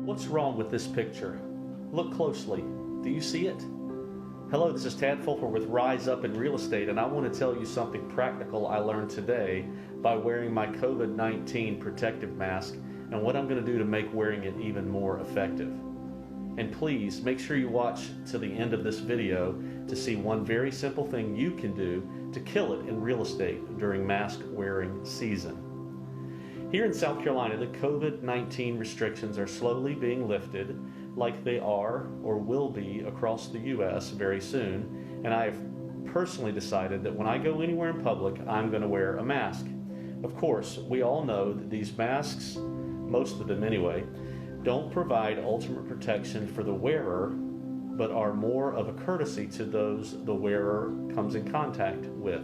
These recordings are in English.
What's wrong with this picture? Look closely. Do you see it? Hello, this is Tad Fulfer with Rise Up in Real Estate, and I want to tell you something practical I learned today by wearing my COVID-19 protective mask and what I'm going to do to make wearing it even more effective. And please make sure you watch to the end of this video to see one very simple thing you can do to kill it in real estate during mask wearing season. Here in South Carolina, the COVID-19 restrictions are slowly being lifted like they are or will be across the U.S. very soon, and I have personally decided that when I go anywhere in public, I'm going to wear a mask. Of course, we all know that these masks, most of them anyway, don't provide ultimate protection for the wearer, but are more of a courtesy to those the wearer comes in contact with.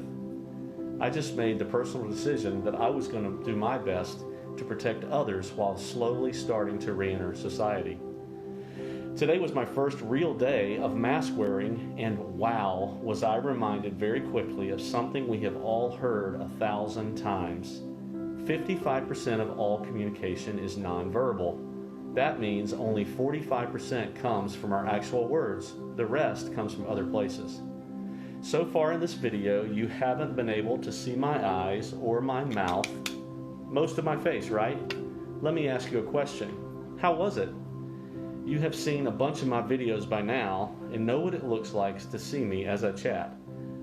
I just made the personal decision that I was going to do my best to protect others while slowly starting to re-enter society. Today was my first real day of mask wearing, and wow, was I reminded very quickly of something we have all heard 1,000 times. 55% of all communication is nonverbal. That means only 45% comes from our actual words. The rest comes from other places. So far in this video, you haven't been able to see my eyes or my mouth, most of my face, right? Let me ask you a question. How was it? You have seen a bunch of my videos by now and know what it looks like to see me as I chat.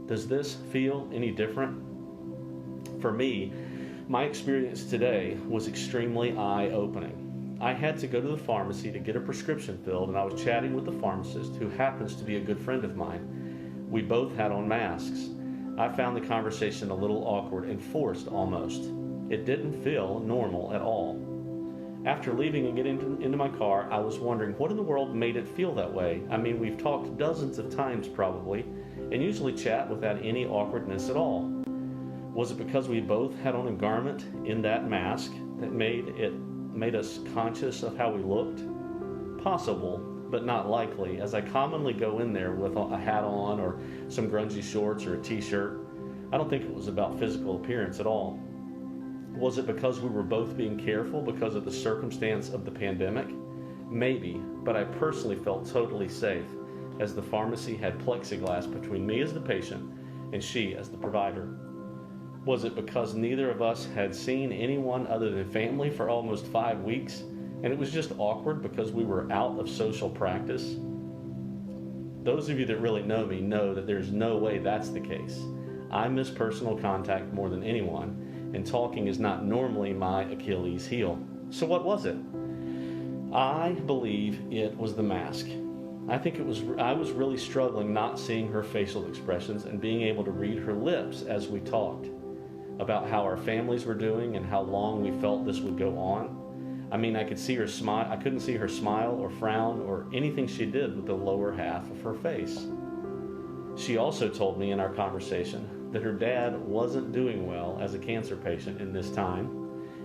Does this feel any different? For me, my experience today was extremely eye-opening. I had to go to the pharmacy to get a prescription filled, and I was chatting with the pharmacist, who happens to be a good friend of mine. We both had on masks. I found the conversation a little awkward and forced almost. It didn't feel normal at all. After leaving and getting into my car, I was wondering what in the world made it feel that way. I mean, we've talked dozens of times probably, and usually chat without any awkwardness at all. Was it because we both had on a garment in that mask that made us conscious of how we looked? Possible, but not likely, as I commonly go in there with a hat on or some grungy shorts or a t-shirt. I don't think it was about physical appearance at all. Was it because we were both being careful because of the circumstance of the pandemic? Maybe, but I personally felt totally safe, as the pharmacy had plexiglass between me as the patient and she as the provider. Was it because neither of us had seen anyone other than family for almost 5 weeks, and it was just awkward because we were out of social practice? Those of you that really know me know that there's no way that's the case. I miss personal contact more than anyone, and talking is not normally my Achilles heel. So what was it? I believe it was the mask. I was really struggling not seeing her facial expressions and being able to read her lips as we talked about how our families were doing and how long we felt this would go on. I mean, I could see her smile. I couldn't see her smile or frown or anything she did with the lower half of her face. She also told me in our conversation that her dad wasn't doing well as a cancer patient in this time,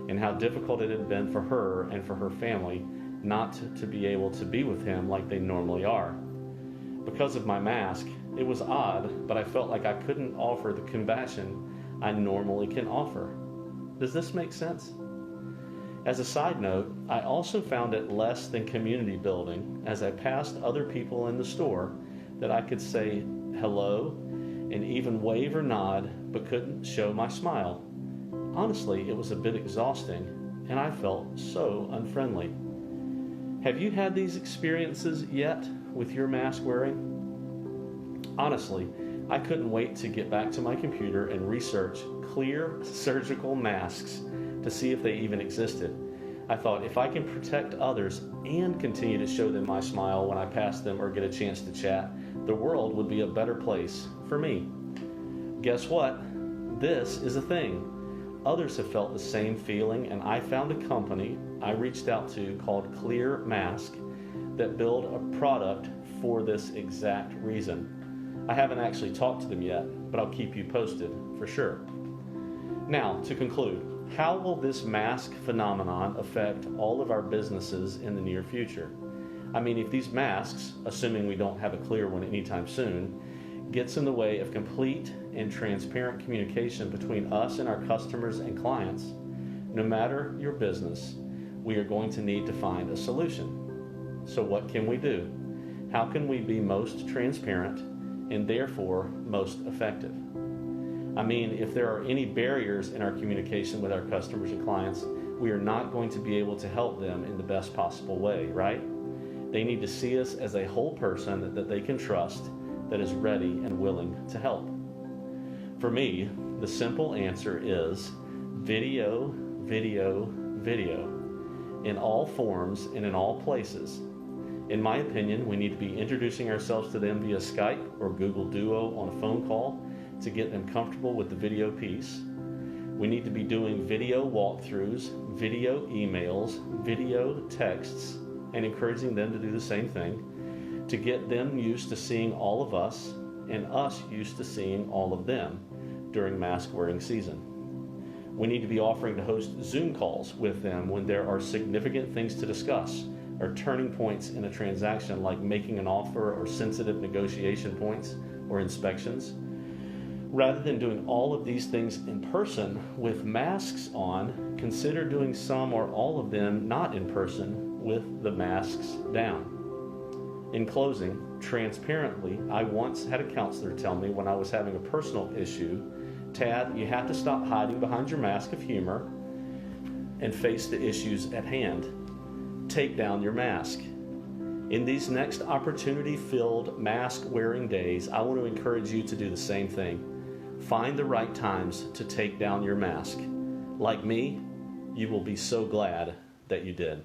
and how difficult it had been for her and for her family not to be able to be with him like they normally are. Because of my mask, it was odd, but I felt like I couldn't offer the compassion I normally can offer. Does this make sense? As a side note, I also found it less than community building as I passed other people in the store that I could say hello and even wave or nod, but couldn't show my smile. Honestly, it was a bit exhausting, and I felt so unfriendly. Have you had these experiences yet with your mask wearing? Honestly, I couldn't wait to get back to my computer and research clear surgical masks to see if they even existed. I thought, if I can protect others and continue to show them my smile when I pass them or get a chance to chat, the world would be a better place for me. Guess what? This is a thing. Others have felt the same feeling, and I found a company I reached out to called Clear Mask that build a product for this exact reason. I haven't actually talked to them yet, but I'll keep you posted for sure. Now, to conclude, how will this mask phenomenon affect all of our businesses in the near future? I mean, if these masks, assuming we don't have a clear one anytime soon, gets in the way of complete and transparent communication between us and our customers and clients, no matter your business, we are going to need to find a solution. So what can we do? How can we be most transparent and therefore most effective? I mean, if there are any barriers in our communication with our customers and clients, we are not going to be able to help them in the best possible way, right? They need to see us as a whole person that they can trust, that is ready and willing to help. For me, the simple answer is video, video, video, in all forms and in all places. In my opinion, we need to be introducing ourselves to them via Skype or Google Duo on a phone call to get them comfortable with the video piece. We need to be doing video walkthroughs, video emails, video texts, and encouraging them to do the same thing to get them used to seeing all of us and us used to seeing all of them during mask wearing season. We need to be offering to host Zoom calls with them when there are significant things to discuss or turning points in a transaction like making an offer or sensitive negotiation points or inspections. Rather than doing all of these things in person with masks on, consider doing some or all of them not in person with the masks down. In closing, transparently, I once had a counselor tell me when I was having a personal issue, Tad, you have to stop hiding behind your mask of humor and face the issues at hand. Take down your mask. In these next opportunity-filled mask-wearing days, I want to encourage you to do the same thing. Find the right times to take down your mask. Like me, you will be so glad that you did.